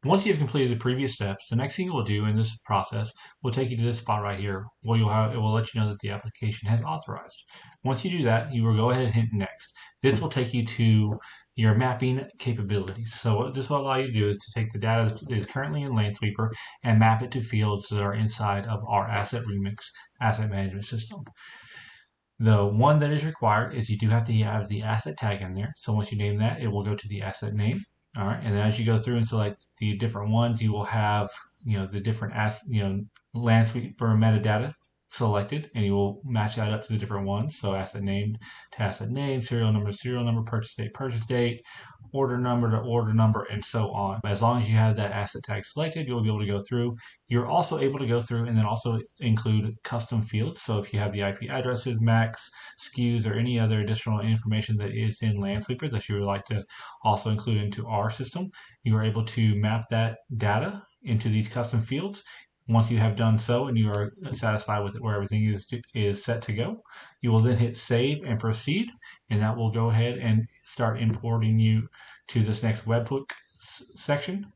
Once you've completed the previous steps, the next thing you will do in this process will take you to this spot right here where it will let you know that the application has authorized. Once you do that, you will go ahead and hit next. This will take you to your mapping capabilities. So what this will allow you to do is to take the data that is currently in Lansweeper and map it to fields that are inside of our AssetRemix asset management system. The one that is required is you do have to have the asset tag in there. So once you name that, it will go to the asset name. All right, and then as you go through and select the different ones, you will have the different Lansweeper metadata selected, and you will match that up to the different ones. So asset name to asset name, serial number, purchase date, order number to order number, and so on. As long as you have that asset tag selected, you'll be able to go through. You're also able to go through and then also include custom fields. So if you have the IP addresses, MACs, SKUs, or any other additional information that is in Lansweeper that you would like to also include into our system, you are able to map that data into these custom fields. Once you have done so and you are satisfied with where everything is set to go, you will then hit save and proceed, and that will go ahead and start importing you to this next webhook section.